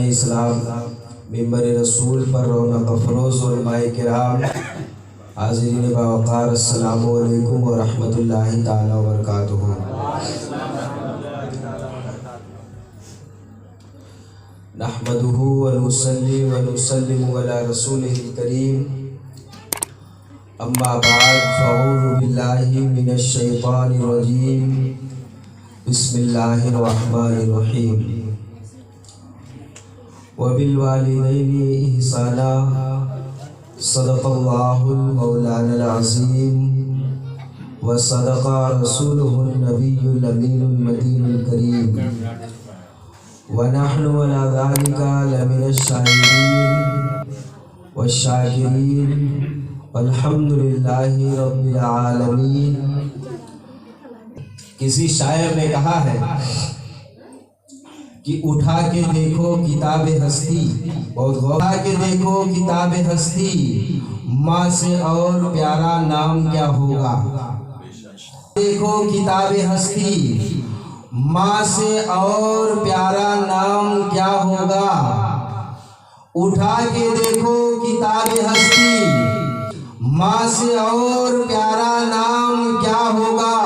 بزرگان اسلام، ممبر رسول پر رونق افروز علماء کرام، حاضرین باوقار، السلام علیکم ورحمۃ اللہ تعالی وبرکاتہ۔ نحمدہ ونصلی ونسلم علی رسولہ الکریم، اما بعد فاعوذ باللہ من الشیطان الرجیم، بسم اللہ الرحمن الرحیم۔ وبالوالدین احسانا، صدق اللہ المولانا العظیم، وصدق رسولہ النبی الامین المدین الکریم، ونحن علی ذلک لمن الشاہدین والشاکرین، والحمد للہ رب العالمین۔ کسی شاعر نے کہا ہے کہ اٹھا کے دیکھو کتاب ہستی، اٹھا کے دیکھو کتاب ہستی، ماں سے اور پیارا نام کیا ہوگا۔ دیکھو کتاب ہستی، ماں سے اور پیارا نام کیا ہوگا۔ اٹھا کے دیکھو کتاب ہستی، ماں سے اور پیارا نام کیا ہوگا۔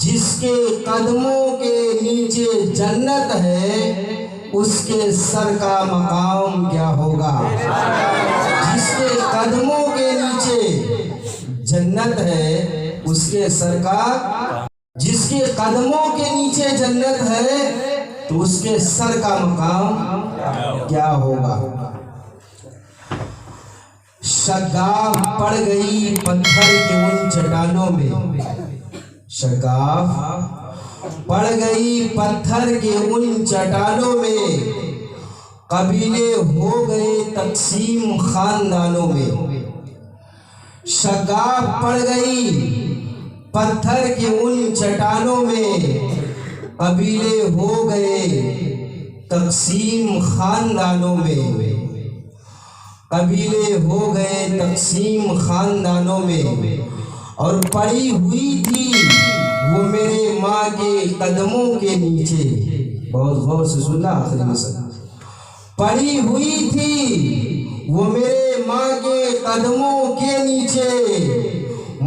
جس کے قدموں کے نیچے جنت ہے، اس کے سر کا مقام کیا ہوگا۔ جس کے قدموں کے نیچے جنت ہے، اس کے سر کا، جس کے قدموں کے نیچے جنت ہے تو اس کے سر کا مقام کیا ہوگا۔ شگاف پڑ گئی پتھر کے ان چٹانوں میں، شگاف پڑ گئی پتھر کے ان چٹانوں میں، قبیلے ہو گئے تقسیم خاندانوں میں۔ شگاف پڑ گئی پتھر کے ان چٹانوں میں، قبیلے ہو گئے تقسیم خاندانوں میں، قبیلے ہو گئے تقسیم خاندانوں میں۔ اور پڑی ہوئی تھی وہ میرے ماں کے قدموں کے نیچے، بہت غور سے سننا آخری مثال، پڑی ہوئی تھی وہ میرے ماں کے قدموں کے نیچے،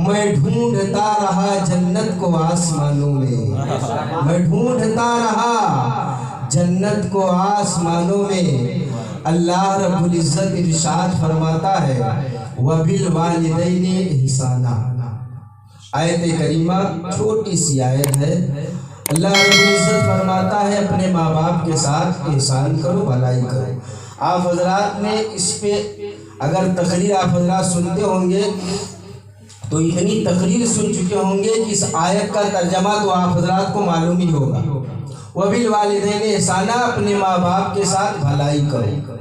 میں ڈھونڈتا رہا جنت کو آسمانوں میں، میں ڈھونڈتا رہا جنت کو آسمانوں میں۔ اللہ رب العزت ارشاد فرماتا ہے وَبِالْوَالِدَيْنِ إِحْسَانًا۔ آیت کریمہ چھوٹی سی آیت ہے۔ اللہ رب العزت فرماتا ہے اپنے ماں باپ کے ساتھ احسان کرو، بھلائی کرو۔ آپ حضرات نے اس پہ اگر تقریر آپ حضرات سنتے ہوں گے تو اتنی تقریر سن چکے ہوں گے کہ اس آیت کا ترجمہ تو آپ حضرات کو معلوم ہی ہوگا۔ وَبِالْوَالِدَيْنِ إِحْسَانًا، اپنے ماں باپ کے ساتھ بھلائی کرو۔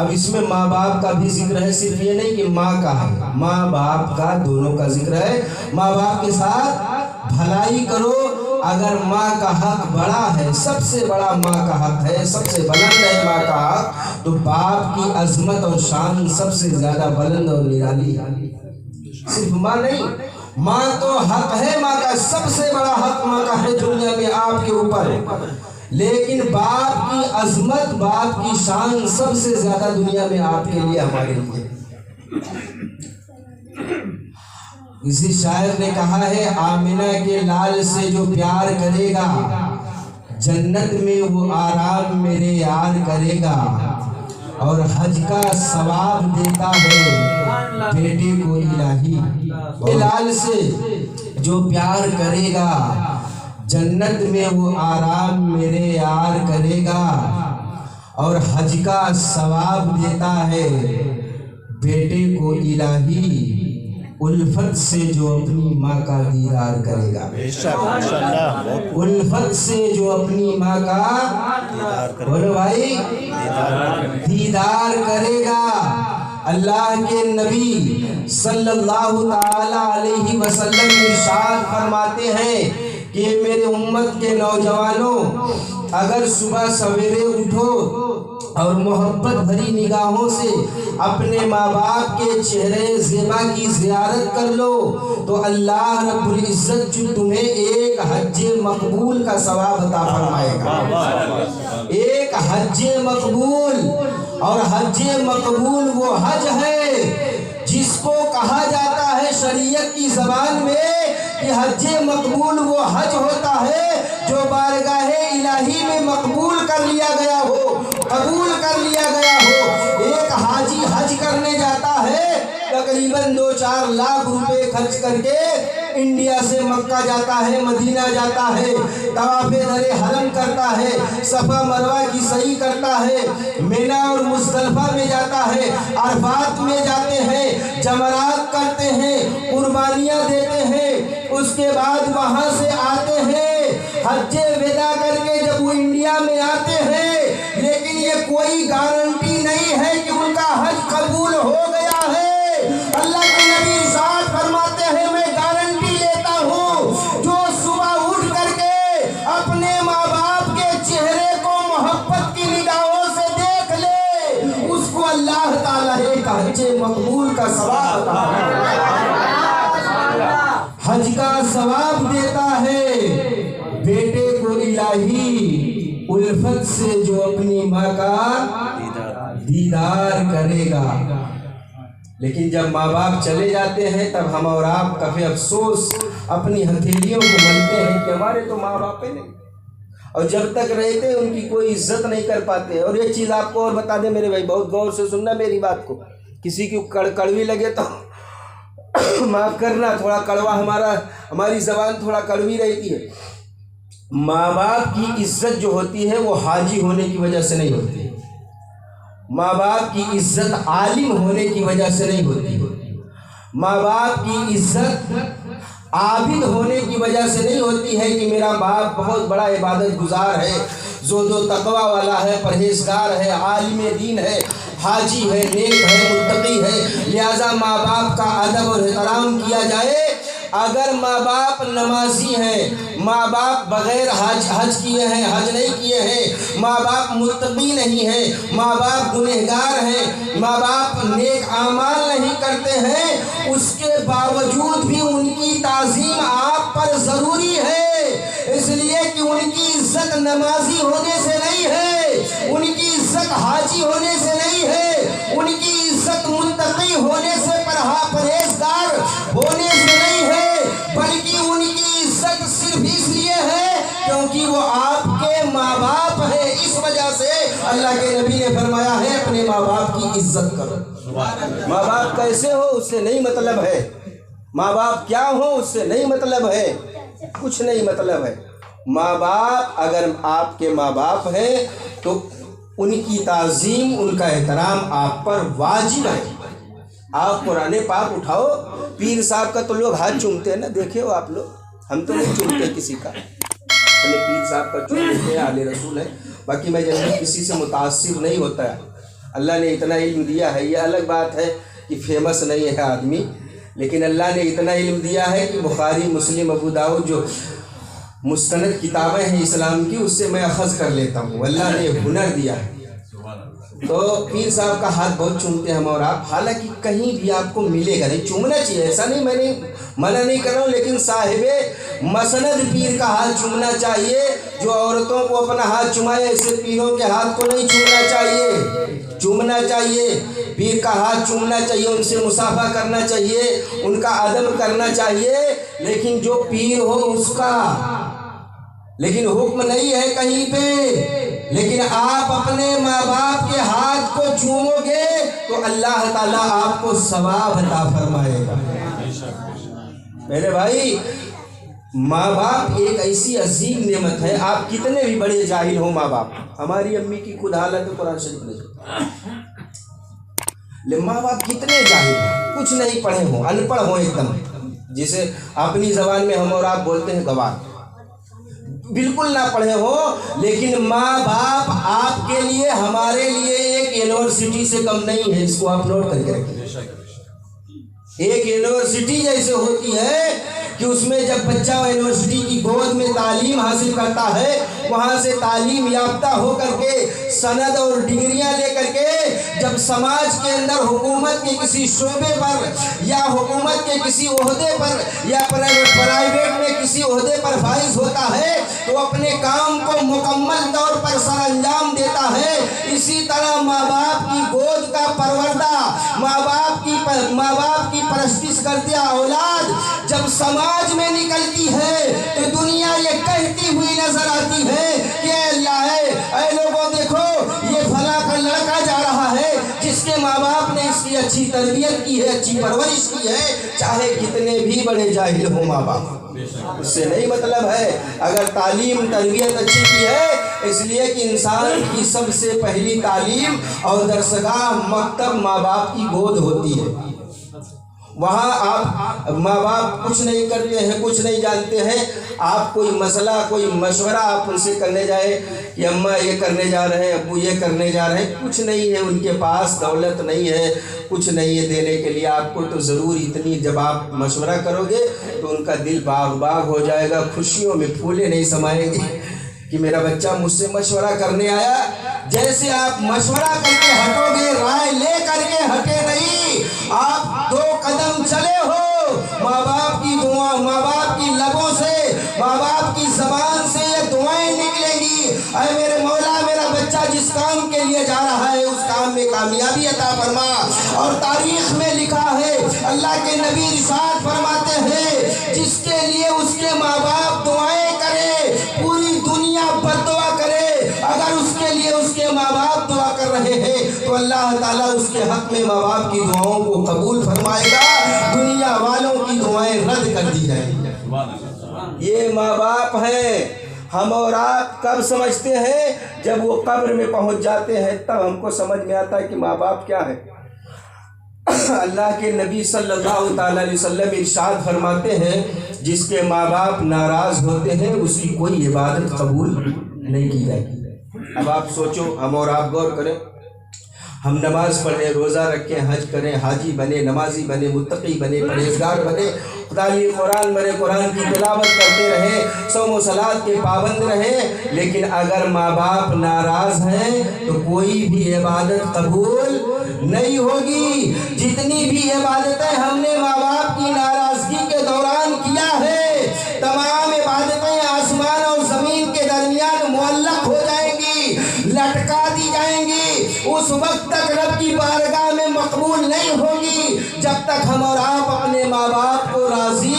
اب اس میں ماں باپ کا بھی ذکر ہے، صرف یہ نہیں کہ ماں کا ہے، ماں باپ کا دونوں کا ذکر ہے۔ ماں باپ کے ساتھ بھلائی کرو۔ اگر ماں کا حق بڑا ہے، سب سے بڑا ماں کا حق ہے، سب سے بلند ہے ماں کا حق، تو باپ کی عظمت اور شان سب سے زیادہ بلند اور نرالی ہے۔ صرف ماں نہیں، ماں تو حق ہے، ماں کا سب سے بڑا حق ماں کا ہے دنیا میں آپ کے اوپر، لیکن باپ کی عظمت، باپ کی شان سب سے زیادہ دنیا میں آپ کے لیے، ہمارے لیے۔ کسی شاعر نے کہا ہے آمنہ کے لال سے جو پیار کرے گا، جنت میں وہ آرام میرے یار کرے گا، اور حج کا ثواب دیتا ہے بیٹے کو الہی۔ لال سے جو پیار کرے گا، جنت میں وہ آرام میرے یار کرے گا، اور حج کا ثواب دیتا ہے بیٹے کو الہی، الفت سے جو اپنی ماں کا دیدار کرے گا۔ الفت سے جو اپنی ماں کا، بولو بھائی، دیدار کرے گا۔ اللہ کے نبی صلی اللہ تعالی علیہ وسلم ارشاد فرماتے ہیں کہ میرے امت کے نوجوانوں، اگر صبح سویرے اٹھو اور محبت بھری نگاہوں سے اپنے ماں باپ کے چہرے زیبا کی زیارت کر لو تو اللہ رب العزت جو تمہیں ایک حج مقبول کا ثواب عطا فرمائے گا۔ ایک حج مقبول، اور حج مقبول وہ حج ہے جس کو کہا جاتا ہے شریعت کی زبان میں کہ حج مقبول وہ حج ہوتا ہے جو بارگاہ الہی میں مقبول کر لیا گیا ہو، قبول کر لیا گیا ہو۔ ایک حاجی حج کرنے جاتا ہے تقریباً 2-4 لاکھ روپے خرچ کر کے انڈیا سے مکہ جاتا ہے، مدینہ جاتا ہے، طواف در حرم کرتا ہے، صفا مروہ کی سعی کرتا ہے، مینا اور مزدلفہ میں جاتا ہے، عرفات میں جاتے ہیں، جمرات کرتے ہیں، قربانیاں دیتے ہیں، اس کے بعد وہاں سے آتے ہیں حج وداع کر کے جب وہ انڈیا میں آتے ہیں، لیکن یہ کوئی گارنٹی نہیں ہے کہ ان کا حج قبول ہو گیا ہے۔ اللہ کے نبی ارشاد فرماتے ہیں میں گارنٹی لیتا ہوں جو صبح اٹھ کر کے اپنے ماں باپ کے چہرے کو محبت کی نگاہوں سے دیکھ لے اس کو اللہ تعالیٰ ایک حج مقبول کا ثواب عطا حج کا ثواب دیتا ہے۔ بیٹے کو الہی الفت سے جو اپنی ماں کا دیدار کرے گا، لیکن جب ماں باپ چلے جاتے ہیں تب ہم اور آپ کفے افسوس اپنی ہتھیلیوں کو ملتے ہیں کہ ہمارے تو ماں باپ نہیں، اور جب تک رہتے ان کی کوئی عزت نہیں کر پاتے۔ اور ایک چیز آپ کو اور بتا دیں میرے بھائی، بہت غور سے سننا میری بات کو، کسی کی کڑوی لگے تو معاف کرنا، تھوڑا کڑوا ہماری زبان تھوڑا کڑوی رہتی ہے۔ ماں باپ کی عزت جو ہوتی ہے وہ حاجی ہونے کی وجہ سے نہیں ہوتی، ماں باپ کی عزت عالم ہونے کی وجہ سے نہیں ہوتی، ماں باپ کی عزت عابد ہونے کی وجہ سے نہیں ہوتی ہے کہ میرا باپ بہت بڑا عبادت گزار ہے، زہد و تقوی والا ہے، پرہیزگار ہے، عالم دین ہے، حاجی ہے، نیک ہے، متقی ہے، لہذا ماں باپ کا ادب اور احترام کیا جائے۔ اگر ماں باپ نمازی ہیں، ماں باپ بغیر حج کیے ہیں، حج نہیں کیے ہیں، ماں باپ متقی نہیں ہیں، ماں باپ گنہگار ہیں، ماں باپ نیک اعمال نہیں کرتے ہیں، اس کے باوجود بھی ان کی تعظیم آپ پر ضروری ہے، اس لیے کہ ان کی عزت نمازی ہونے سے نہیں ہے، ان کی عزت حاجی ہونے سے نہیں ہے، ان کی عزت متقی ہونے سے پرہیزگار ہونے سے نہیں ہے، بلکہ ان کی عزت صرف اس لیے ہے کیونکہ وہ آپ کے ماں باپ ہیں۔ اس وجہ سے اللہ کے نبی نے فرمایا ہے اپنے ماں باپ کی عزت کرو۔ ماں باپ کیسے ہو اس سے نہیں مطلب ہے، ماں باپ کیا ہو اس سے نہیں مطلب ہے، کچھ نہیں مطلب ہے۔ ماں باپ اگر آپ کے ماں باپ ہیں تو ان کی تعظیم، ان کا احترام آپ پر واجب ہے۔ آپ قرآن پاک اٹھاؤ، پیر صاحب کا تو لوگ ہاتھ چومتے ہیں نا، دیکھے ہو آپ لوگ، ہم تو نہیں چومتے کسی کا، اپنے پیر صاحب کا چوم لیتے ہیں، اہل رسول ہے، باقی میں جلدی کسی سے متاثر نہیں ہوتا ہے۔ اللہ نے اتنا علم دیا ہے، یہ الگ بات ہے کہ فیمس نہیں ہے آدمی، لیکن اللہ نے اتنا علم دیا ہے کہ بخاری، مسلم، ابو داؤد جو مستند کتابیں ہیں اسلام کی، اس سے میں اخذ کر لیتا ہوں، اللہ نے ہنر دیا ہے۔ تو پیر صاحب کا ہاتھ بہت چومتے ہیں ہم اور آپ، حالانکہ کہیں بھی آپ کو ملے گا نہیں، چومنا چاہیے، ایسا نہیں، میں منع نہیں کر رہا ہوں، لیکن صاحب مسند پیر کا ہاتھ چومنا چاہیے، جو عورتوں کو اپنا ہاتھ چومائے ایسے پیروں کے ہاتھ کو نہیں چومنا چاہیے، چومنا چاہیے، پیر کا ہاتھ چومنا چاہیے، ان سے مصافحہ کرنا چاہیے، ان کا ادب کرنا چاہیے، لیکن جو پیر ہو اس کا، لیکن حکم نہیں ہے کہیں پہ۔ لیکن آپ اپنے ماں باپ کے ہاتھ کو چومو گے تو اللہ تعالیٰ آپ کو ثواب عطا فرمائے گا۔ میرے بھائی، ماں باپ ایک ایسی عظیم نعمت ہے، آپ کتنے بھی بڑے جاہل ہوں ماں باپ، ہماری امی کی خود حالت قرآن شریف نہیں، ماں باپ کتنے جاہل ہیں، کچھ نہیں پڑھے ہوں، ان پڑھ ہوں ایک دم، جسے اپنی زبان میں ہم اور آپ بولتے ہیں گوار، بالکل نہ پڑھے ہو، لیکن ماں باپ آپ کے لیے، ہمارے لیے ایک یونیورسٹی سے کم نہیں ہے، اس کو آپ نوٹ کر کے رکھیں۔ ایک یونیورسٹی جیسے ہوتی ہے کہ اس میں جب بچہ یونیورسٹی کی گود میں تعلیم حاصل کرتا ہے، وہاں سے تعلیم یافتہ ہو کر کے سند اور ڈگریاں لے کر کے جب سماج کے اندر حکومت کے کسی شعبے پر یا حکومت کے کسی عہدے پر یا پرائیویٹ میں کسی عہدے پر فائز ہوتا ہے تو اپنے کام کو مکمل طور پر سر انجام دیتا ہے۔ اسی طرح ماں باپ کی گود کا پروردہ، ماں باپ کی پرستش کرتے اولاد جب سماج میں نکلتی ہے تو دنیا یہ کہتی ہوئی نظر آتی ہے کہ اے اللہ اے لوگوں دیکھو یہ فلاں کا لڑکا جا رہا ہے جس کے ماں باپ نے اس کی اچھی تربیت کی ہے، اچھی پرورش کی ہے، چاہے کتنے بھی بڑے جاہل ہوں ماں باپ۔ اس سے نہیں مطلب ہے اگر تعلیم تربیت اچھی کی ہے، اس لیے کہ انسان کی سب سے پہلی تعلیم اور درسگاہ مکتب ماں باپ کی گود ہوتی ہے۔ وہاں آپ ماں باپ کچھ نہیں کرتے ہیں، کچھ نہیں جانتے ہیں، آپ کوئی مسئلہ کوئی مشورہ آپ ان سے کرنے جائیں کہ اماں یہ کرنے جا رہے ہیں، ابو یہ کرنے جا رہے ہیں، کچھ نہیں ہے ان کے پاس، دولت نہیں ہے، کچھ نہیں ہے دینے کے لیے آپ کو، تو ضرور اتنی جب آپ مشورہ کرو گے تو ان کا دل باغ باغ ہو جائے گا، خوشیوں میں پھولے نہیں سمائیں گے کہ میرا بچہ مجھ سے مشورہ کرنے آیا۔ جیسے آپ مشورہ کر کے ہٹو گے، رائے لے کر کے ہٹے نہیں، آپ 2 قدم چلے ہو، ماں باپ کی دعا، ماں باپ کی لبوں سے، ماں باپ کی زبان سے یہ دعائیں نکلیں گی، اے میرے مولا میرا بچہ جس کام کے لیے جا رہا ہے اس کام میں کامیابی عطا فرما۔ اور تاریخ میں لکھا ہے، اللہ کے نبی ارشاد فرماتے ہیں جس کے لیے اس کے ماں باپ دعائیں کرے، پوری دنیا بد دعا کرے، اگر اس کے لیے اس کے ماں باپ دعا کر رہے ہیں تو اللہ تعالیٰ اس کے حق میں ماں باپ کی دعاؤں کو قبول فرمائے گا، دنیا والوں کی دعائیں رد کر دی جائیں گی۔ یہ ماں باپ ہیں۔ ہم اور آپ کب سمجھتے ہیں؟ جب وہ قبر میں پہنچ جاتے ہیں تب ہم کو سمجھ میں آتا ہے کہ ماں باپ کیا ہے۔ اللہ کے نبی صلی اللہ تعالیٰ علیہ وسلم ارشاد فرماتے ہیں جس کے ماں باپ ناراض ہوتے ہیں اس کی کوئی عبادت قبول نہیں کی جاتی۔ اب آپ سوچو، ہم اور آپ غور کریں، ہم نماز پڑھیں، روزہ رکھیں، حج کریں، حاجی بنے، نمازی بنے، متقی بنے، پرہیزگار بنے، خدائی قرآن بنے، قرآن کی تلاوت کرتے رہیں، صوم و صلاۃ کے پابند رہیں، لیکن اگر ماں باپ ناراض ہیں تو کوئی بھی عبادت قبول نہیں ہوگی۔ جتنی بھی عبادتیں ہم نے ماں باپ کی ناراضگی کے دوران کیا ہے، تمام عبادتیں آسمان اور زمین کے درمیان معلق ہو جائیں گی، لٹکا دی جائیں گی، اس وقت تک رب کی بارگاہ میں مقبول نہیں ہوگی جب تک ہم اور آپ اپنے ماں باپ کو راضی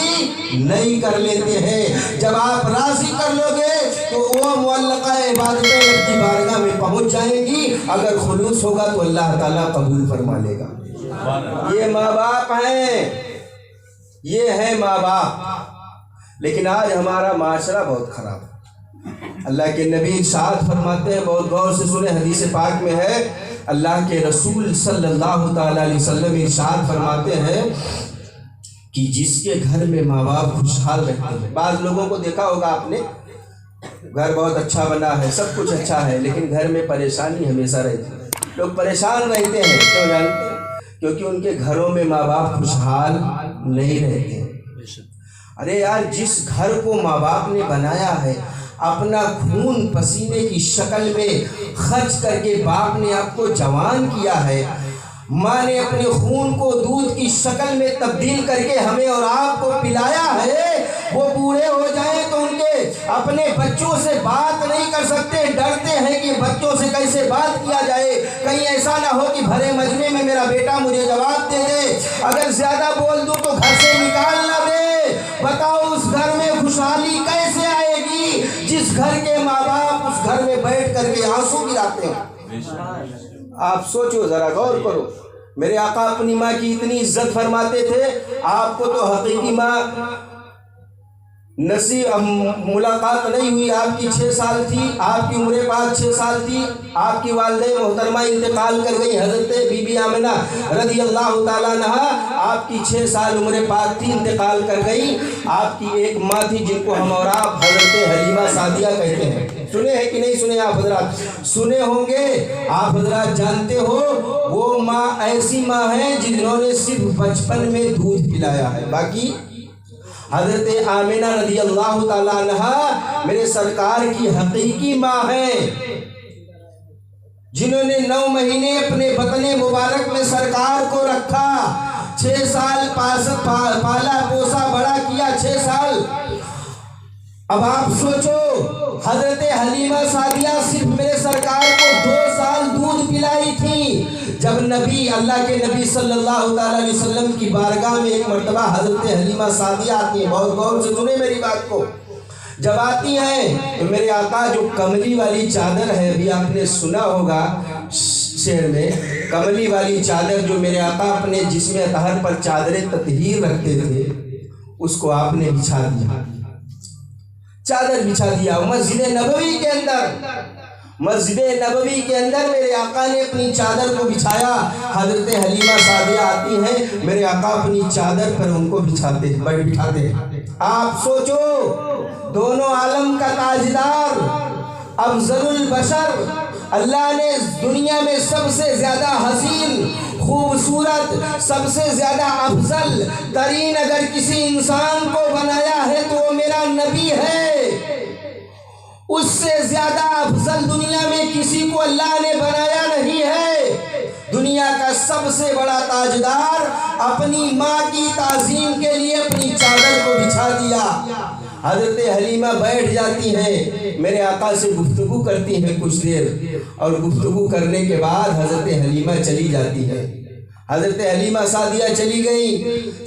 نہیں کر لیتے ہیں۔ جب آپ راضی کر لو گے تو وہ معلقہ عبادتیں رب کی بارگاہ میں پہنچ جائیں گی، اگر خلوص ہوگا تو اللہ تعالیٰ قبول فرما لے گا۔ یہ ماں باپ ہیں، یہ ہے ماں باپ، لیکن آج ہمارا معاشرہ بہت خراب ہے۔ اللہ کے نبی ارشاد فرماتے ہیں، بہت غور سے سنیں، حدیث پاک میں ہے، اللہ کے رسول صلی اللہ تعالیٰ علیہ وسلم ارشاد فرماتے ہیں کہ جس کے گھر میں ماں باپ خوشحال رہتے ہیں۔ بعض لوگوں کو دیکھا ہوگا آپ نے، گھر بہت اچھا بنا ہے، سب کچھ اچھا ہے، لیکن گھر میں پریشانی ہمیشہ رہتی ہے، لوگ پریشان رہتے ہیں، کیوں جانتے ہیں؟ کیونکہ ان کے گھروں میں ماں باپ خوشحال نہیں رہتے۔ ارے یار، جس گھر کو ماں باپ نے بنایا ہے، اپنا خون پسینے کی شکل میں خرچ کر کے باپ نے آپ کو جوان کیا ہے، ماں نے اپنے خون کو دودھ کی شکل میں تبدیل کر کے ہمیں اور آپ کو پلایا ہے، وہ بوڑھے ہو جائیں تو ان کے اپنے بچوں سے بات نہیں کر سکتے، ڈرتے ہیں کہ بچوں سے کیسے بات کیا جائے، کہیں ایسا نہ ہو کہ بھرے مجمع میں میرا بیٹا مجھے جواب دے دے، اگر زیادہ بول دوں تو گھر سے نکال نہ دے۔ بتاؤ اس گھر میں خوشحالی کیسے آئے گی جس گھر کے ماں باپ اس گھر میں بیٹھ کر کے آنسو گراتے ہیں؟ آپ سوچو، ذرا غور کرو۔ میرے آقا اپنی ماں کی اتنی عزت فرماتے تھے، آپ کو تو حقیقی ماں ملاقات نہیں ہوئی، آپ کی 6 سال تھی، آپ کی عمر پاک 6 سال تھی، آپ کی والدہ محترمہ انتقال کر گئی، حضرت بی بی آمنہ رضی اللہ تعالیٰ عنہ، آپ کی 6 سال عمر پاک تھی، انتقال کر گئی۔ آپ کی ایک ماں تھی جن کو ہم اور آپ حضرت حلیمہ سعدیہ کہتے ہیں، سنے ہیں کہ نہیں سنے آپ حضرات؟ سنے ہوں گے۔ آپ حضرات جانتے ہو وہ ماں ایسی ماں ہے جنہوں نے صرف بچپن میں دودھ پلایا ہے، باقی حضرت آمنہ رضی اللہ تعالیٰ عنہا میرے سرکار کی حقیقی ماں ہے، جنہوں نے 9 مہینے اپنے بطن مبارک میں سرکار کو رکھا، 6 سال پالا پوسا بڑا کیا، 6 سال۔ اب آپ سوچو حضرت حلیمہ سعدیہ صرف میرے سرکار کو 2 سال دودھ پلائی تھی۔ جب نبی اللہ کے نبی صلی اللہ علیہ وسلم کی بارگاہ میں ایک مرتبہ حضرت حلیمہ سعدیہ آتی ہیں، بہت غور سے سنیں میری بات کو، جب آتی ہیں تو میرے آقا جو کملی والی چادر ہے، ابھی آپ نے سنا ہوگا شعر میں، کملی والی چادر جو میرے آقا اپنے جسم اطہر پر چادر تطہیر رکھتے تھے، اس کو آپ نے بچھا دیا، چادر بچھا دیا۔ مسجد نبوی کے اندر میرے آقا نے اپنی چادر کو بچھایا۔ حضرت حلیمہ سعدیہ آتی ہیں، میرے آقا اپنی چادر پر ان کو بٹھاتے ہیں۔ آپ سوچو دونوں عالم کا تاجدار، افضل البشر، اللہ نے دنیا میں سب سے زیادہ حسین، خوبصورت، سب سے زیادہ افضل ترین اگر کسی انسان کو بنایا ہے تو وہ میرا نبی ہے۔ اس سے زیادہ افضل دنیا میں کسی کو اللہ نے بنایا نہیں ہے۔ دنیا کا سب سے بڑا تاجدار اپنی ماں کی تعظیم کے لیے اپنی چادر کو بچھا دیا۔ حضرت حلیمہ بیٹھ جاتی ہیں، میرے آقا سے گفتگو کرتی ہیں کچھ دیر، اور گفتگو کرنے کے بعد حضرت حلیمہ چلی جاتی ہے۔ حضرت حلیمہ سعدیہ چلی گئی،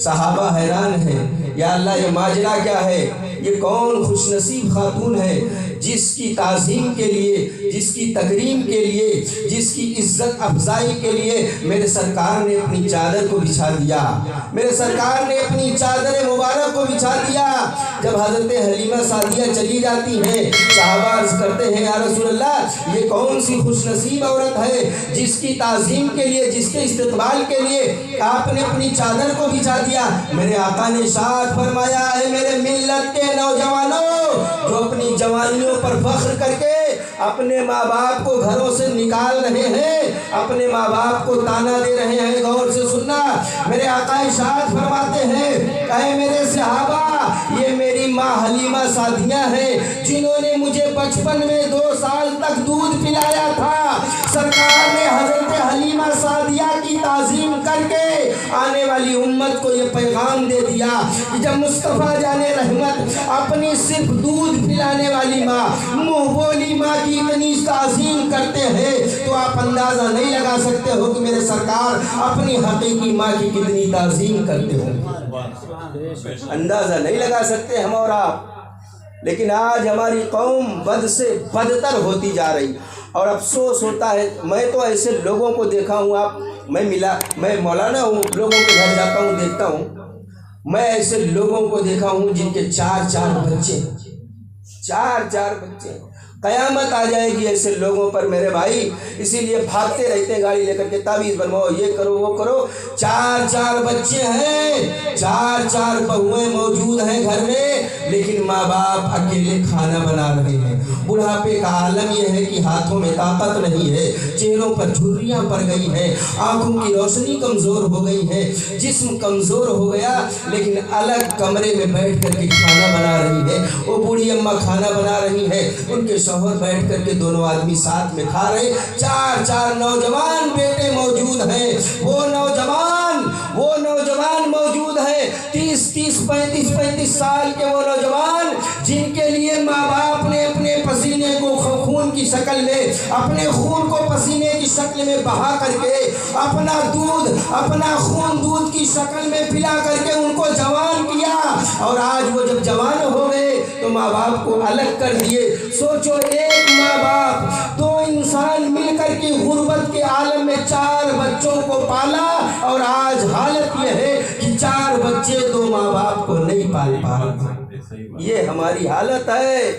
صحابہ حیران ہیں، یا اللہ یہ ماجرا کیا ہے؟ یہ کون خوش نصیب خاتون ہے جس کی تعظیم کے لیے، جس کی تکریم کے لیے، جس کی عزت افزائی کے لیے میرے سرکار نے اپنی چادر کو بچھا دیا، میرے سرکار نے اپنی چادر مبارک کو بچھا دیا۔ جب حضرت حلیمہ سعدیہ چلی جاتی ہیں، صحابہ عرض کرتے ہیں یا رسول اللہ یہ کون سی خوش نصیب عورت ہے جس کی تعظیم کے لیے، جس کے استقبال کے لیے آپ نے اپنی چادر کو بچھا دیا؟ میرے آقا نے ارشاد فرمایا، اے میرے ملت کے نوجوانوں جو اپنی جوانیوں پر فخر کر کے اپنے ماں باپ کو گھروں سے نکال رہے ہیں، اپنے ماں باپ کو تانا دے رہے ہیں، غور سے سننا، میرے آقا ارشاد فرماتے ہیں، اے میرے صحابہ یہ میری ماں حلیمہ سعدیہ ہے جنہوں نے مجھے بچپن میں 2 سال تک دودھ پلایا تھا۔ سرکار نے حضرت حلیمہ سعدیہ کی تعظیم کر کے آنے والی امت کو یہ پیغام دے دیا کہ جب مصطفیٰ جان رحمت اپنی صرف دودھ پلانے والی ماں، منہ بولی ماں کی اتنی تعظیم کرتے ہیں تو آپ اندازہ نہیں لگا سکتے ہو کہ میرے سرکار اپنی حقیقی ماں کی کتنی تعظیم کرتے ہو، اندازہ نہیں لگا سکتے ہم اور آپ۔ لیکن آج ہماری قوم بد سے بدتر ہوتی جا رہی، اور افسوس ہوتا ہے، میں تو ایسے لوگوں کو دیکھا ہوں، میں مولانا ہوں، لوگوں کے گھر جاتا ہوں، دیکھتا ہوں، میں ایسے لوگوں کو دیکھا ہوں جن کے 4 بچے، 4 بچے۔ قیامت آ جائے گی ایسے لوگوں پر میرے بھائی، اسی لیے بھاگتے رہتے ہیں گاڑی لے کر کے، تعویذ بنواؤ، یہ کرو وہ کرو۔ 4 بچے ہیں، 4 بہویں موجود ہیں گھر میں، لیکن ماں باپ اکیلے کھانا بنا رہے ہیں۔ بڑھاپے کا عالم یہ ہے کہ ہاتھوں میں طاقت نہیں ہے، چہروں پر جھریاں پڑ گئی ہیں، آنکھوں کی روشنی کمزور ہو گئی ہے، جسم کمزور ہو گیا، لیکن الگ کمرے میں بیٹھ کر کے کھانا بنا رہی ہے۔ وہ بوڑھی اماں کھانا بنا رہی ہے، ان کے شوہر بیٹھ کر کے دونوں آدمی ساتھ میں کھا رہے۔ 4 نوجوان بیٹے موجود ہیں، وہ نوجوان موجود ہیں، 35 سال کے وہ نوجوان جن کے لیے ماں باپ نے اپنے پسینے کو خون کی شکل میں، اپنے خون کو پسینے کی شکل میں بہا کر کے، اپنا دودھ، اپنا خون دودھ کی شکل میں پلا کر کے ان کو جوان کیا، اور آج وہ جب جوان ہو گئے تو ماں باپ کو الگ کر دیے۔ سوچو ایک ماں باپ، 2 انسان مل کر کے غربت کے عالم میں 4 بچوں کو پالا، اور آج حالت یہ ہے کہ 4 بچے 2 ماں باپ کو نہیں پال پا رہے۔ یہ ہماری حالت ہے،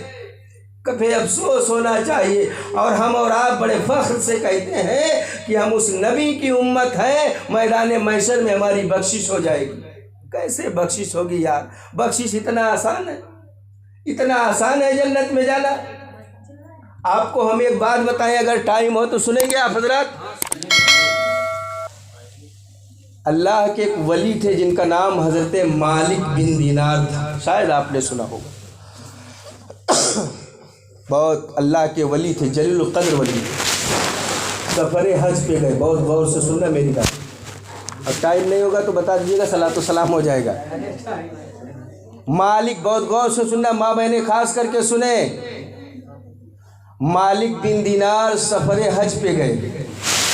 کبھی افسوس ہونا چاہیے، اور ہم اور آپ بڑے فخر سے کہتے ہیں کہ ہم اس نبی کی امت ہے، میدان محشر میں ہماری بخشش ہو جائے گی۔ کیسے بخشش ہوگی یار؟ بخشش اتنا آسان ہے، اتنا آسان ہے جنت میں جانا؟ آپ کو ہم ایک بات بتائیں، اگر ٹائم ہو تو سنیں گے آپ حضرات؟ اللہ کے ایک ولی تھے جن کا نام حضرت مالک بن دینار تھا، شاید آپ نے سنا ہوگا۔ بہت اللہ کے ولی تھے، جلیل القدر ولی تھے۔ سفر حج پہ گئے، بہت غور سے سننا میری بات، اب ٹائم نہیں ہوگا تو بتا دیجیے گا، صلاۃ و سلام ہو جائے گا۔ مالک، بہت غور سے سننا، ماں بہنیں خاص کر کے سنیں۔ مالک بن دینار سفر حج پہ گئے،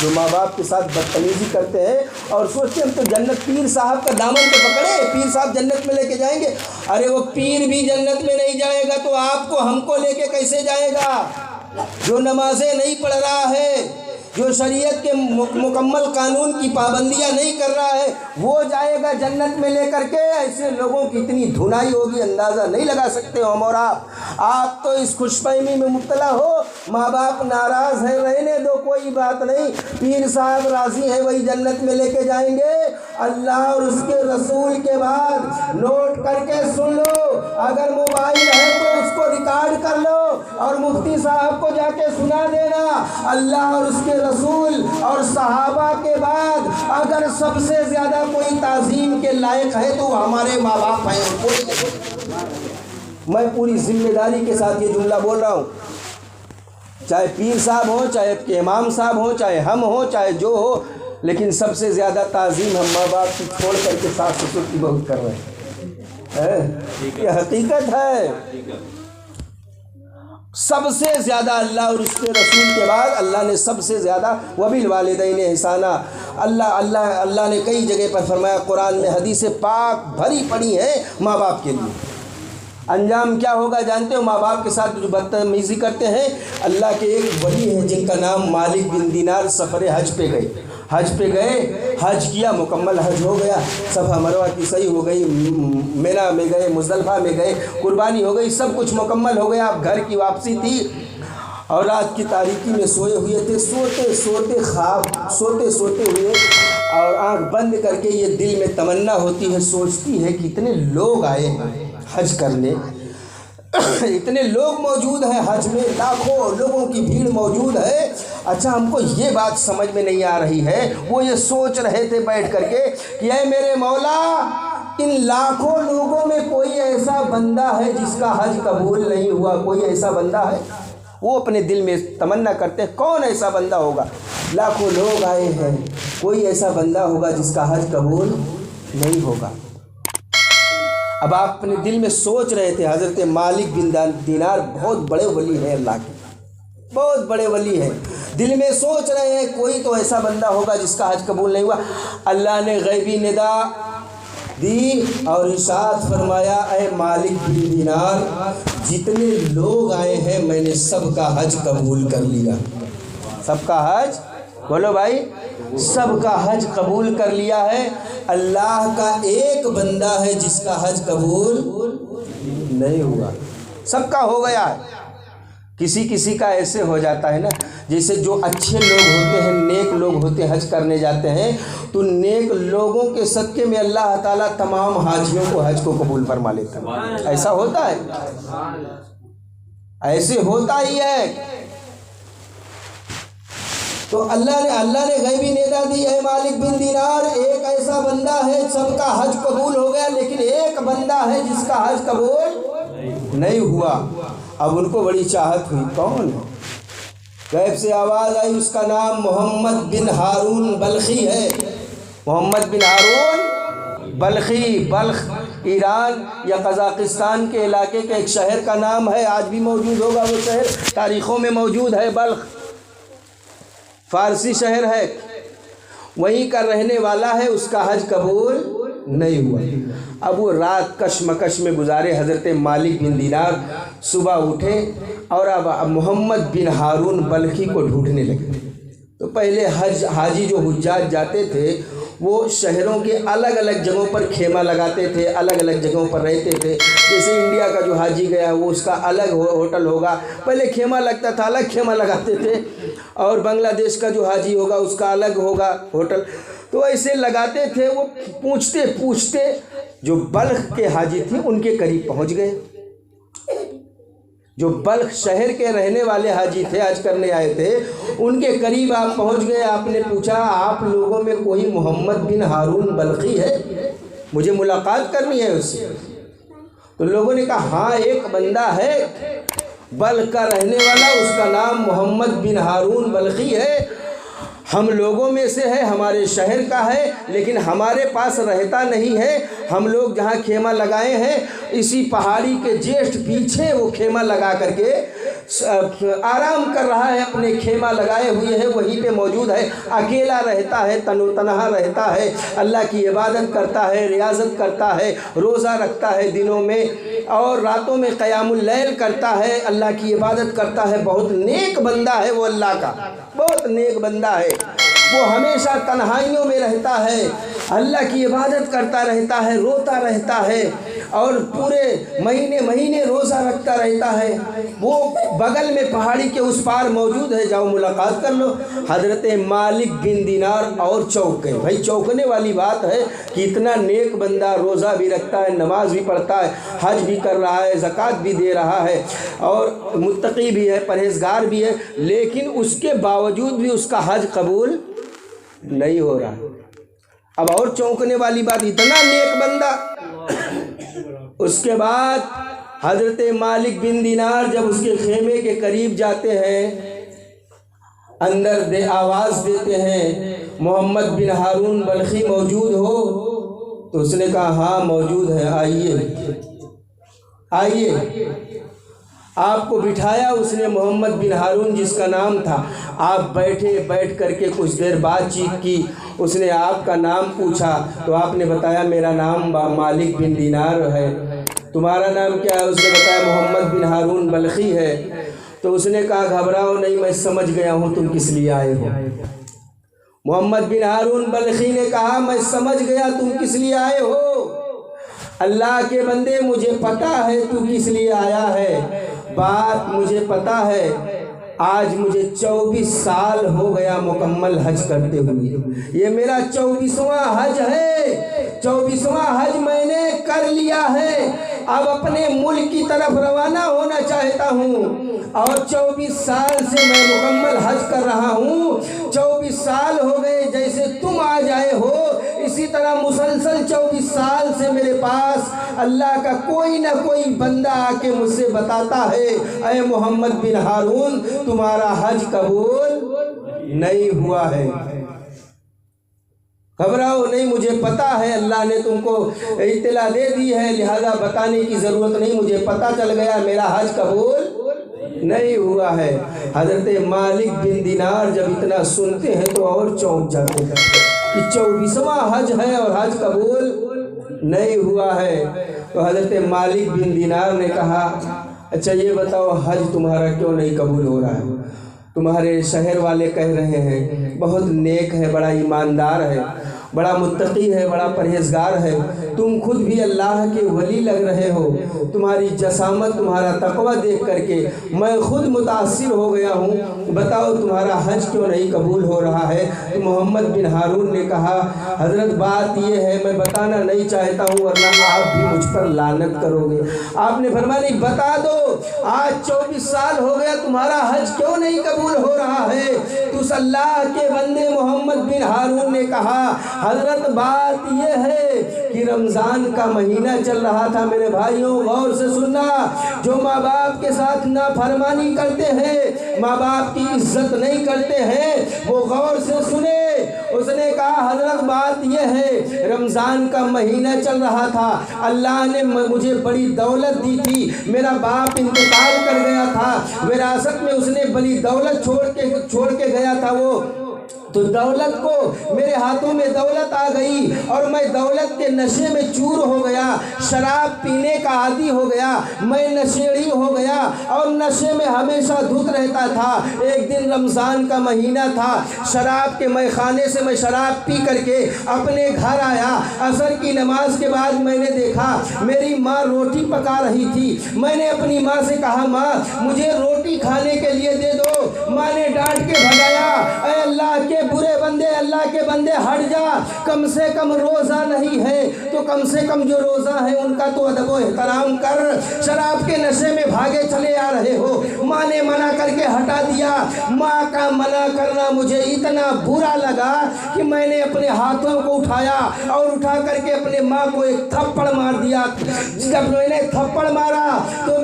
جو ماں باپ کے ساتھ بدتمیزی کرتے ہیں اور سوچتے ہیں ہم تو جنت، پیر صاحب کا دامن تو پکڑے، پیر صاحب جنت میں لے کے جائیں گے۔ ارے وہ پیر بھی جنت میں نہیں جائے گا تو آپ کو ہم کو لے کے کیسے جائے گا؟ جو نمازیں نہیں پڑھ رہا ہے، جو شریعت کے مکمل قانون کی پابندیاں نہیں کر رہا ہے، وہ جائے گا جنت میں لے کر کے؟ ایسے لوگوں کی اتنی دھنائی ہوگی، اندازہ نہیں لگا سکتے ہم اور آپ تو اس خوش فہمی میں مبتلا ہو، ماں باپ ناراض ہیں، رہنے دو، کوئی بات نہیں، پیر صاحب راضی ہیں، وہی جنت میں لے کے جائیں گے۔ اللہ اور اس کے رسول کے بعد نوٹ کر کے سن لو، اگر موبائل ہے تو اس کو ریکارڈ کر لو اور مفتی صاحب کو جا کے سنا دینا۔ اللہ اور اس کے رسول اور صحابہ کے بعد اگر سب سے زیادہ کوئی تعظیم کے لائق ہے تو ہمارے ماں باپ ہیں۔ میں پوری ذمہ داری کے ساتھ یہ جملہ بول رہا ہوں، چاہے پیر صاحب ہوں، چاہے آپ کے امام صاحب ہوں، چاہے ہم ہوں، چاہے جو ہو، لیکن سب سے زیادہ تعظیم ہم ماں باپ کی چھوڑ کر کے ساس سسر کی بہت کر رہے ہیں۔ یہ حقیقت ہے۔ سب سے زیادہ اللہ اور اس کے رسول کے بعد اللہ نے سب سے زیادہ وبالوالدین احسانا، اللہ نے کئی جگہ پر فرمایا، قرآن میں حدیث پاک بھری پڑی ہے ماں باپ کے لیے۔ انجام کیا ہوگا جانتے ہو؟ ماں باپ کے ساتھ جو بدتمیزی کرتے ہیں، اللہ کے ایک ولی ہیں جن کا نام مالک بن دینار سفر حج پہ گئے، حج کیا، مکمل حج ہو گیا، صفا مروہ کی صحیح ہو گئی، مینا میں گئے، مزدلفہ میں گئے، قربانی ہو گئی، سب کچھ مکمل ہو گیا، اب گھر کی واپسی تھی اور رات کی تاریکی میں سوئے ہوئے تھے، سوتے ہوئے اور آنکھ بند کر کے یہ دل میں تمنا ہوتی ہے، سوچتی ہے کہ اتنے لوگ آئے ہیں حج کرنے، اتنے لوگ موجود ہیں حج میں، لاکھوں لوگوں کی بھیڑ موجود ہے، اچھا ہم کو یہ بات سمجھ میں نہیں آ رہی ہے۔ وہ یہ سوچ رہے تھے بیٹھ کر کے کہ اے میرے مولا، ان لاکھوں لوگوں میں کوئی ایسا بندہ ہے جس کا حج قبول نہیں ہوا؟ کوئی ایسا بندہ ہے؟ وہ اپنے دل میں تمنا کرتے ہیں کون ایسا بندہ ہوگا؟ لاکھوں لوگ آئے ہیں، کوئی ایسا بندہ ہوگا جس کا حج قبول نہیں ہوگا؟ اب آپ اپنے دل میں سوچ رہے تھے، حضرت مالک بن دینار بہت بڑے ولی ہیں، اللہ کے بہت بڑے ولی ہیں، دل میں سوچ رہے ہیں کوئی تو ایسا بندہ ہوگا جس کا حج قبول نہیں ہوا۔ اللہ نے غیبی ندا دی اور ارشاد فرمایا، اے مالک بن دینار، جتنے لوگ آئے ہیں میں نے سب کا حج قبول کر لیا۔ سب کا حج، بولو بھائی، سب کا حج قبول کر لیا ہے۔ اللہ کا ایک بندہ ہے جس کا حج قبول نہیں ہوا، سب کا ہو گیا ہے۔ کسی کا ایسے ہو جاتا ہے نا، جیسے جو اچھے لوگ ہوتے ہیں، نیک لوگ ہوتے ہیں، حج کرنے جاتے ہیں تو نیک لوگوں کے صدقے میں اللہ تعالیٰ تمام حاجیوں کو حج کو قبول فرما لیتا ہے۔ ایسا ہوتا ہے، ایسے ہوتا ہی ہے۔ تو اللہ نے غیبی ندا دی، اے مالک بن دینار، ایک ایسا بندہ ہے، سب کا حج قبول ہو گیا لیکن ایک بندہ ہے جس کا حج قبول نہیں ہوا۔ اب ان کو بڑی چاہت ہوئی، کون ہے؟ غیب سے آواز آئی، اس کا نام محمد بن ہارون بلخی ہے۔ محمد بن ہارون بلخی، بلخ ایران یا قزاقستان کے علاقے کے ایک شہر کا نام ہے، آج بھی موجود ہوگا وہ شہر، تاریخوں میں موجود ہے۔ بلخ فارسی شہر ہے، وہیں کا رہنے والا ہے، اس کا حج قبول نہیں ہوا۔ اب وہ رات کشمکش میں گزارے، حضرت مالک بن دینار صبح اٹھے اور اب محمد بن ہارون بلخی کو ڈھونڈنے لگے۔ تو پہلے حاجی جو حجاج جاتے تھے وہ شہروں کے الگ الگ جگہوں پر خیمہ لگاتے تھے، الگ الگ جگہوں پر رہتے تھے۔ جیسے انڈیا کا جو حاجی گیا وہ اس کا الگ ہوٹل ہوگا، پہلے خیمہ لگتا تھا، الگ خیمہ لگاتے تھے، اور بنگلہ دیش کا جو حاجی ہوگا اس کا الگ ہوگا ہوٹل، تو ایسے لگاتے تھے۔ وہ پوچھتے جو بلخ کے حاجی تھے ان کے قریب پہنچ گئے، جو بلخ شہر کے رہنے والے حاجی تھے، حج کرنے آئے تھے، ان کے قریب آپ پہنچ گئے. آپ نے پوچھا آپ لوگوں میں کوئی محمد بن ہارون بلخی ہے؟ مجھے ملاقات کرنی ہے اس سے. تو لوگوں نے کہا ہاں ایک بندہ ہے بلخ کا رہنے والا، اس کا نام محمد بن ہارون بلخی ہے، ہم لوگوں میں سے ہے، ہمارے شہر کا ہے، لیکن ہمارے پاس رہتا نہیں ہے. ہم لوگ جہاں خیمہ لگائے ہیں اسی پہاڑی کے جسٹ پیچھے وہ خیمہ لگا کر کے آرام کر رہا ہے، اپنے خیمہ لگائے ہوئے ہے، وہیں پہ موجود ہے. اکیلا رہتا ہے، تن و تنہا رہتا ہے، اللہ کی عبادت کرتا ہے، ریاضت کرتا ہے، روزہ رکھتا ہے دنوں میں اور راتوں میں قیام اللیل کرتا ہے، اللہ کی عبادت کرتا ہے. بہت نیک بندہ ہے وہ، اللہ کا بہت نیک بندہ ہے. وہ ہمیشہ تنہائیوں میں رہتا ہے، اللہ کی عبادت کرتا رہتا ہے، روتا رہتا ہے اور پورے مہینے روزہ رکھتا رہتا ہے. وہ بغل میں پہاڑی کے اس پار موجود ہے، جاؤ ملاقات کر لو. حضرت مالک بن دینار اور چوک گئے. بھائی چوکنے والی بات ہے کہ اتنا نیک بندہ روزہ بھی رکھتا ہے، نماز بھی پڑھتا ہے، حج بھی کر رہا ہے، زکوٰۃ بھی دے رہا ہے اور متقی بھی ہے، پرہیزگار بھی ہے، لیکن اس کے باوجود بھی اس کا حج قبول نہیں ہو رہا. اب اور چونکنے والی بات، اتنا نیک بندہ. اس کے بعد حضرت مالک بن دینار جب اس کے خیمے کے قریب جاتے ہیں، اندر آواز دیتے ہیں محمد بن ہارون بلخی موجود ہو؟ تو اس نے کہا ہاں موجود ہے، آئیے آئیے. آپ کو بٹھایا اس نے، محمد بن ہارون جس کا نام تھا. آپ بیٹھے، بیٹھ کر کے کچھ دیر بات چیت کی. اس نے آپ کا نام پوچھا تو آپ نے بتایا میرا نام مالک بن دینار ہے. تمہارا نام کیا ہے؟ اس نے بتایا محمد بن ہارون بلخی ہے. تو اس نے کہا گھبراؤ نہیں، میں سمجھ گیا ہوں تم کس لیے آئے ہو. محمد بن ہارون بلخی نے کہا میں سمجھ گیا تم کس لیے آئے ہو. اللہ کے بندے مجھے پتا ہے تو کس لیے آیا ہے. بات مجھے پتا ہے. آج مجھے 24 سال ہو گیا مکمل حج کرتے ہوئے. یہ میرا 24واں حج ہے. 24واں حج میں نے کر لیا ہے. اب اپنے ملک کی طرف روانہ ہونا چاہتا ہوں اور 24 سال سے میں مکمل حج کر رہا ہوں. 24 سال ہو گئے جیسے تم آج آئے ہو، اسی طرح مسلسل 24 سال سے میرے پاس اللہ کا کوئی نہ کوئی بندہ آ کے مجھ سے بتاتا ہے اے محمد بن ہارون تمہارا حج قبول نہیں ہوا ہے. گھبراؤ نہیں، مجھے پتا ہے، اللہ نے تم کو اطلاع دے دی ہے، لہذا بتانے کی ضرورت نہیں، مجھے پتا چل گیا میرا حج قبول نہیں ہوا ہے. حضرت مالک بن دینار جب اتنا سنتے ہیں تو اور چونک جاتے ہیں کہ 24واں حج ہے اور حج قبول نہیں ہوا ہے. تو حضرت مالک بن دینار نے کہا اچھا یہ بتاؤ حج تمہارا کیوں نہیں قبول ہو رہا ہے؟ تمہارے شہر والے کہہ رہے ہیں بہت نیک ہے، بڑا ایماندار ہے، بڑا متقی ہے، بڑا پرہیزگار ہے، تم خود بھی اللہ کے ولی لگ رہے ہو، تمہاری جسامت، تمہارا تقوی دیکھ کر کے میں خود متاثر ہو گیا ہوں، بتاؤ تمہارا حج کیوں نہیں قبول ہو رہا ہے؟ تو محمد بن ہارون نے کہا حضرت بات یہ ہے میں بتانا نہیں چاہتا ہوں ورنہ آپ بھی مجھ پر لعنت کرو گے. آپ نے فرمایا نہیں بتا دو، آج 24 سال ہو گیا تمہارا حج کیوں نہیں قبول ہو رہا ہے؟ تو اس اللہ کے بندے محمد بن ہارون نے کہا حضرت بات یہ ہے کہ رمضان کا مہینہ چل رہا تھا. میرے بھائیوں غور سے سننا، جو ماں باپ کے ساتھ نافرمانی کرتے ہیں، ماں باپ کی عزت نہیں کرتے ہیں، وہ غور سے سنے. اس نے کہا حضرت بات یہ ہے رمضان کا مہینہ چل رہا تھا، اللہ نے مجھے بڑی دولت دی تھی، میرا باپ انتقال کر گیا تھا، وراثت میں اس نے بڑی دولت چھوڑ کے گیا تھا. وہ تو دولت کو میرے ہاتھوں میں دولت آ گئی اور میں دولت کے نشے میں چور ہو گیا، شراب پینے کا عادی ہو گیا، میں نشیڑی ہو گیا اور نشے میں ہمیشہ دھت رہتا تھا. ایک دن رمضان کا مہینہ تھا، شراب کے میں خانے سے میں شراب پی کر کے اپنے گھر آیا. عصر کی نماز کے بعد میں نے دیکھا میری ماں روٹی پکا رہی تھی. میں نے اپنی ماں سے کہا ماں مجھے روٹی کھانے کے لیے دے دو. ماں نے ڈانٹ کے بھگایا. اے اللہ کے برے بندے، اللہ کے بندے ہٹ جا، کم سے کم روزہ نہیں ہے تو کم سے کم جو روزہ ہے ان کا تو ادب و احترام کر۔ شراب کے نشے میں بھاگے چلے آ رہے ہو، ماں نے منع کر کے ہٹا دیا۔ ماں کا منع کرنا مجھے اتنا برا لگا کہ میں نے اپنے ہاتھوں کو اٹھایا اور اٹھا کر کے اپنے ماں کو ایک تھپڑ مار دیا۔ جب میں نے تھپڑ مارا تو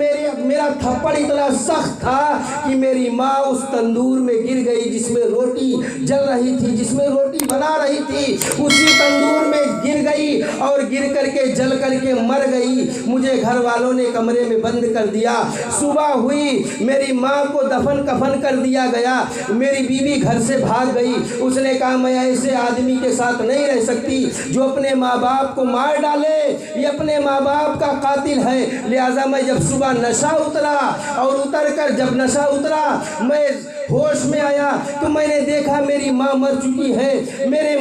میرا تھپڑ اتنا سخت تھا کہ میری ماں اس تندور میں گر گئی جس میں روٹی جل رہی تھی، جس میں روٹی بنا رہی تھی، اسی تندور میں گر گئی اور گر کر کے جل کر کے مر گئی۔ مجھے گھر والوں نے کمرے میں بند کر دیا۔ صبح ہوئی، میری ماں کو دفن کفن کر دیا گیا۔ میری بیوی گھر سے بھاگ گئی، اس نے کہا میں ایسے آدمی کے ساتھ نہیں رہ سکتی جو اپنے ماں باپ کو مار ڈالے، یہ اپنے ماں باپ کا قاتل ہے۔ لہٰذا میں جب صبح نشہ اترا اور اتر کر جب نشہ اترا میں ہوش میں آیا تو میں نے دیکھا میری ماں مر چکی ہے، میری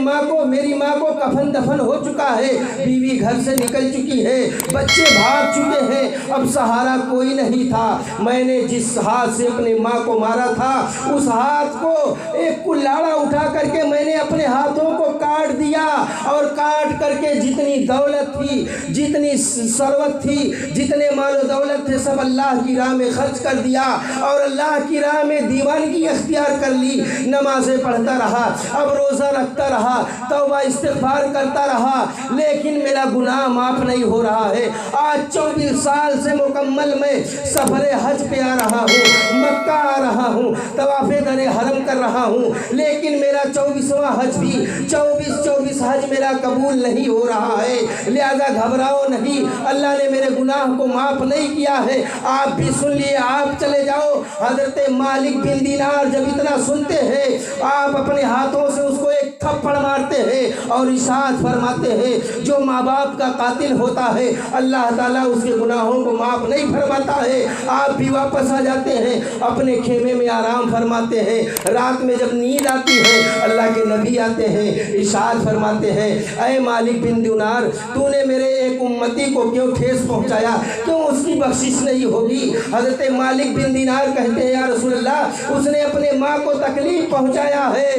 ماں کو کفن دفن ہو چکا ہے، بیوی گھر سے نکل چکی ہے، بچے بھاگ چکے ہیں، اب سہارا کوئی نہیں تھا۔ میں نے جس ہاتھ سے اپنی ماں کو مارا تھا اس ہاتھ کو ایک کلاڑا اٹھا کر کے میں نے اپنے ہاتھوں کو کاٹ دیا اور کاٹ کر کے جتنی دولت تھی، جتنی ثروت تھی، جتنے مال و دولت تھے سب اللہ کی راہ میں خرچ کر دیا اور اللہ کی راہ میں دیوانگی اختیار کر لی۔ نمازیں پڑھتا رہا، اب روزہ رکھتا رہا، توبہ استغفار کرتا رہا، لیکن میرا گناہ معاف نہیں ہو رہا ہے۔ آج 24 سال سے مکمل میں سفر حج پہ آ رہا ہوں، مکہ آ رہا ہوں، طواف در حرم کر رہا ہوں، لیکن میرا 24واں حج بھی 24 حج میرا قبول نہیں ہو رہا ہے۔ لہذا گھبراؤ نہیں، اللہ نے میرے گناہ کو معاف نہیں کیا ہے۔ آپ بھی سن لیے، آپ چلے جاؤ۔ حضرت مالک بن دینار جب اتنا سنتے ہیں آپ اپنے ہاتھوں سے اس کو ایک تھپڑ مارتے ہیں اور ارشاد فرماتے ہیں جو ماں باپ کا قاتل ہوتا ہے اللہ تعالیٰ اس کے گناہوں کو معاف نہیں فرماتا ہے۔ آپ بھی واپس آ جاتے ہیں، اپنے خیمے میں آرام فرماتے ہیں۔ رات میں جب نیند آتی ہے اللہ کے نبی آتے ہیں، ارشاد فرماتے ہیں اے مالک بن دینار تو نے میرے ایک امتی کو کیوں ٹھیس پہنچایا، کیوں اس کی بخشش نہیں ہوگی؟ حضرت مالک بن دینار کہتے ہیں یا رسول اللہ اس نے اپنے ماں کو تکلیف پہنچایا ہے،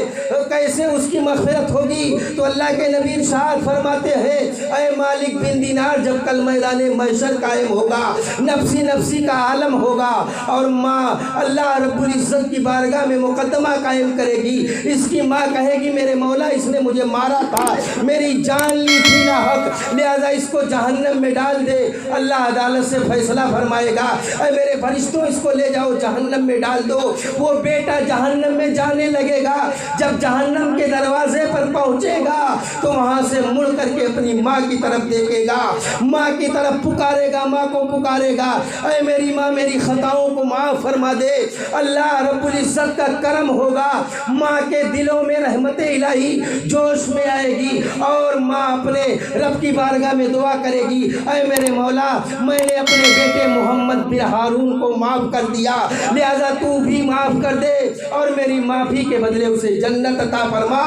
کیسے اس کی مغفرت ہوگی؟ تو اللہ کے نبی ارشاد فرماتے ہیں اے مالک بن دینار جب کل میدان محشر قائم ہوگا، نفسی نفسی کا عالم ہوگا اور ماں اللہ رب العزت کی بارگاہ میں مقدمہ قائم کرے گی، اس کی ماں کہے گی میرے مولا اس نے مجھے مارا تھا، میری جان لی تھی نہ حق، لہذا اس کو جہنم میں ڈال دے۔ اللہ عدالت سے فیصلہ فرمائے گا اے میرے فرشتوں اس کو لے جاؤ جہنم میں ڈال دو۔ وہ بیٹا جہنم میں جانے لگے گا، جب جہنم کے دروازے پر پہنچے گا تو وہاں سے مڑ کر کے اپنی ماں کی طرف دیکھے گا، ماں کی طرف پکارے گا، ماں کو پکارے گا اے میری ماں میری خطاؤں کو معاف فرما دے۔ اللہ رب العزت کا کرم ہوگا، ماں کے دلوں میں رحمت الہی جوش میں آئے گی اور ماں اپنے رب کی بارگاہ میں دعا کرے گی اے میرے مولا میں نے اپنے بیٹے محمد بن ہارون کو معاف کر دیا، لہذا تو بھی معاف کر دے اور میری معافی کے بدلے اسے جنت عطا فرما۔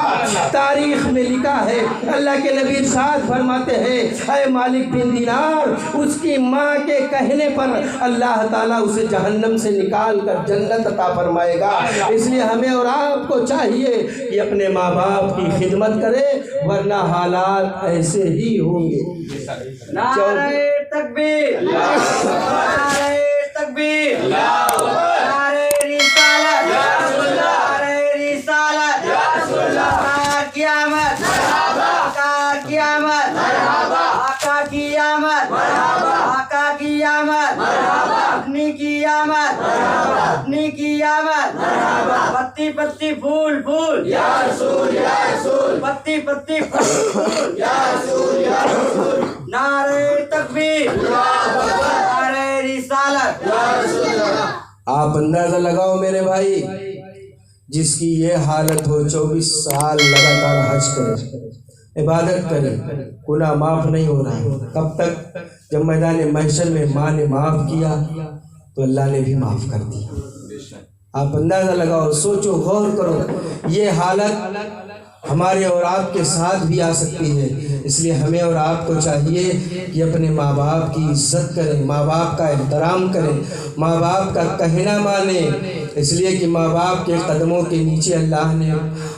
تاریخ میں لکھا ہے اللہ کے نبی ارشاد فرماتے ہیں اے مالک بن دینار اس کی ماں کے کہنے پر اللہ تعالیٰ اسے جہنم سے نکال کر جنت عطا فرمائے گا۔ اس لیے ہمیں اور آپ کو چاہیے کہ اپنے ماں باپ کی خدمت کرے ورنہ حالات ایسے ہی ہوں گے۔ نعرہ تکبیر، نعرہ تکبیر، نعرہ رسالت، نعرہ رسالت، آقا کی آمد، آقا کی آمد، آقا کی آمد، آقا کی آمد، اپنی کی آمد، اپنی کی آمد، پتی پتی پھول پھول یا رسول یا رسول، پتی پتی پھول پھول یا رسول یا رسول، نعرہ تکبیر، نعرہ رسالت۔ آپ اندازہ لگاؤ میرے بھائی جس کی یہ حالت ہو 24 سال لگاتار حج کرے، عبادت کرے، گناہ معاف نہیں ہو رہا ہے، کب تک؟ جب میدان محشر میں ماں نے معاف کیا تو اللہ نے بھی معاف کر دیا۔ آپ اندازہ لگاؤ، سوچو، غور کرو، یہ حالت ہمارے اور آپ کے ساتھ بھی آ سکتی ہے۔ اس لیے ہمیں اور آپ کو چاہیے کہ اپنے ماں باپ کی عزت کریں، ماں باپ کا احترام کریں، ماں باپ کا کہنا مانیں، اس لیے کہ ماں باپ کے قدموں کے نیچے اللہ نے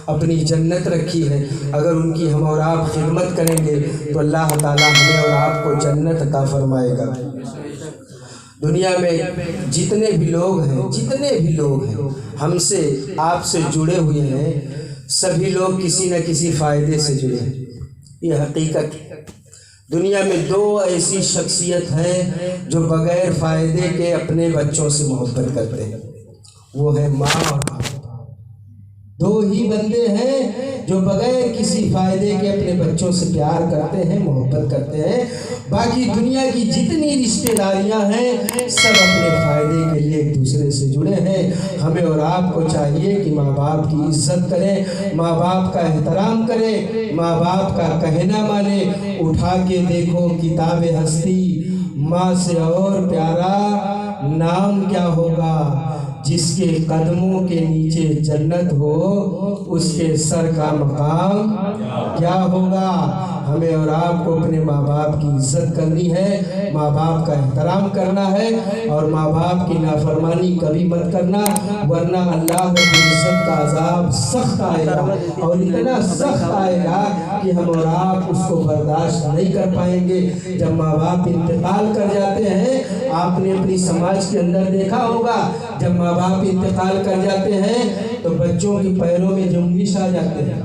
اپنی جنت رکھی ہے۔ اگر ان کی ہم اور آپ خدمت کریں گے تو اللہ تعالیٰ ہمیں اور آپ کو جنت عطا فرمائے گا۔ دنیا میں جتنے بھی لوگ ہیں ہم سے آپ سے جڑے ہوئے ہیں، سبھی لوگ کسی نہ کسی فائدے سے جڑے ہیں، یہ حقیقت ہے۔ دنیا میں دو ایسی شخصیت ہیں جو بغیر فائدے کے اپنے بچوں سے محبت کرتے ہیں، وہ ہے ماں اور باپ۔ دو ہی بندے ہیں جو بغیر کسی فائدے کے اپنے بچوں سے پیار کرتے ہیں، محبت کرتے ہیں۔ باقی دنیا کی جتنی رشتہ داریاں ہیں سب اپنے فائدے کے لیے ایک دوسرے سے جڑے ہیں۔ ہمیں اور آپ کو چاہیے کہ ماں باپ کی عزت کریں، ماں باپ کا احترام کریں، ماں باپ کا کہنا مانیں۔ اٹھا کے دیکھو کتاب ہستی، ماں سے اور پیارا نام کیا ہوگا؟ جس کے قدموں کے نیچے جنت ہو اس کے سر کا مقام کیا ہوگا؟ ہمیں اور آپ کو اپنے ماں باپ کی عزت کرنی ہے، ماں باپ کا احترام کرنا ہے، اور ماں باپ کی نافرمانی کبھی مت کرنا، ورنہ اللہ رب العزت کا عذاب سخت آئے گا، اور اتنا سخت آئے گا کہ ہم اور آپ اس کو برداشت نہیں کر پائیں گے۔ جب ماں باپ انتقال کر جاتے ہیں، آپ نے اپنی سماج کے اندر دیکھا ہوگا، جب ماں باپ انتقال کر جاتے ہیں تو بچوں کی پیروں میں جنبش آ جاتے ہیں،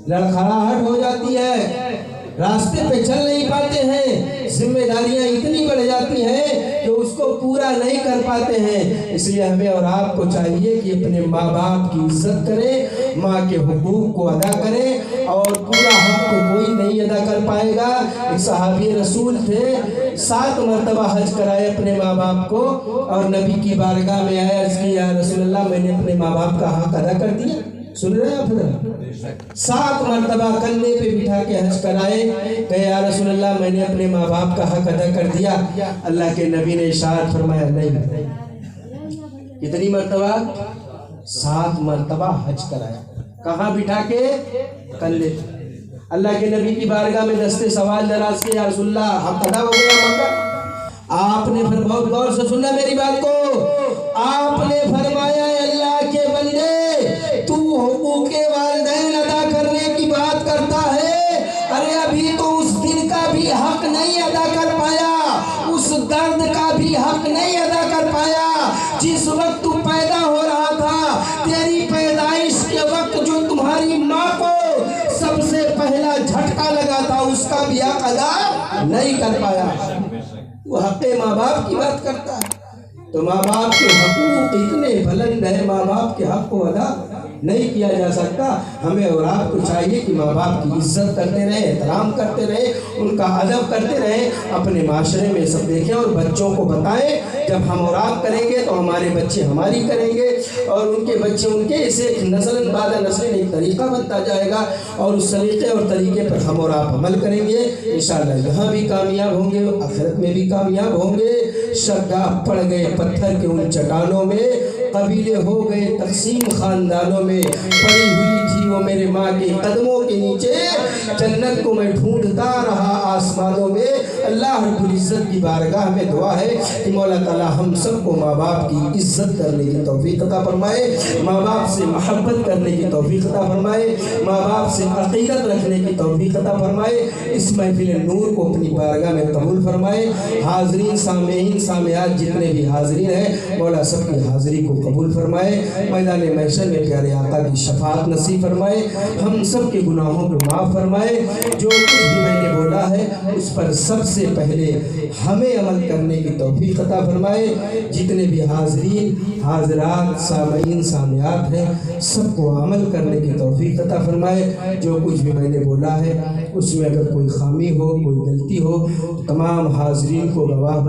لڑکھڑاہٹ ہو جاتی ہے، راستے پہ چل نہیں پاتے ہیں، ذمہ داریاں اتنی بڑھ جاتی ہیں کہ اس کو پورا نہیں کر پاتے ہیں۔ اس لیے ہمیں اور آپ کو چاہیے کہ اپنے ماں باپ کی عزت کریں، ماں کے حقوق کو ادا کریں، اور پورا حق کو کوئی نہیں ادا کر پائے گا۔ ایک صحابی رسول تھے، 7 مرتبہ حج کرائے اپنے ماں باپ کو، اور نبی کی بارگاہ میں آئے، عرض کی یا رسول اللہ میں نے اپنے ماں باپ کا حق ادا کر دیا۔ سن رہے ہیں آپ؟ 7 مرتبہ کندھے پہ بٹھا کے حج کرائے، کہ یا رسول اللہ میں نے اپنے ماں باپ کا حق ادا کر دیا۔ اللہ کے نبی نے ارشاد فرمایا نہیں۔ کتنی مرتبہ؟ 7 مرتبہ حج کرایا۔ کہاں بٹھا کے؟ کندھے پہ۔ اللہ کے نبی کی بارگاہ میں دستے سوال دراز کیا، یا رسول اللہ حق ادا ہو گیا مگر؟ آپ نے پھر بہت غور سے سننا میری بات کو، آپ نے فرمایا اللہ کے بندے تو حقوق والدین ادا کرنے کی بات کرتا ہے، ارے ابھی تو اس دن کا بھی حق نہیں ادا کر پایا، اس درد کا بھی حق نہیں ادا کر پایا جس وقت تو پیدا ہو رہا تھا، تیری پیدائش کے وقت جو تمہاری ماں کو سب سے پہلا جھٹکا لگا تھا اس کا بھی حق ادا نہیں کر پایا۔ وہ حق ماں باپ کی بات کرتا ہے، تو ماں باپ کے حقوق اتنے بلند ہیں، ماں باپ کے حق کو ادا نہیں کیا جا سکتا۔ ہمیں اور آپ کو چاہیے کہ ماں باپ کی عزت کرتے رہیں، احترام کرتے رہیں، ان کا ادب کرتے رہیں، اپنے معاشرے میں سب دیکھیں اور بچوں کو بتائیں۔ جب ہم اور آپ کریں گے تو ہمارے بچے ہماری کریں گے، اور ان کے بچے ان کے، اسے نسل بعد نسل ایک طریقہ بنتا جائے گا، اور اس طریقے اور طریقے پر ہم اور آپ عمل کریں گے، انشاءاللہ یہاں بھی کامیاب ہوں گے، آخرت میں بھی کامیاب ہوں گے۔ شرگاہ پڑ گئے پتھر کے ان چٹانوں میں، قبیلے ہو گئے تقسیم خاندانوں میں، پڑی ہوئی تھی وہ میرے ماں کے قدموں کے نیچے، جنت کو میں ڈھونڈتا رہا آسمانوں میں۔ اللہ رب العزت کی بارگاہ میں دعا ہے کہ مولا تعالی ہم سب کو ماں باپ کی عزت کرنے کی توفیق عطا فرمائے، ماں باپ سے محبت کرنے کی توفیق عطا فرمائے، ماں باپ سے عقیدت رکھنے کی توفیق عطا فرمائے، اس محفل نور کو اپنی بارگاہ میں قبول فرمائے۔ حاضرین، سامعین، سامعات جتنے بھی حاضرین ہیں، مولا سب کی حاضری کو قبول فرمائے، میدان محشر میں پیارے آقا کی شفاعت نصیب فرمائے، ہم سب کے گناہوں کو معاف فرمائے۔ جو کچھ بھی میں نے بولا ہے اس پر سب سے پہلے ہمیں عمل کرنے کی توفیق عطا فرمائے۔ جتنے بھی حاضرین، حاضرات، سامعین، سامعات ہیں، سب کو عمل کرنے کی توفیق عطا فرمائے۔ جو کچھ بھی میں نے بولا ہے اس میں اگر کوئی خامی ہو، کوئی غلطی ہو، تمام حاضرین کو گواہ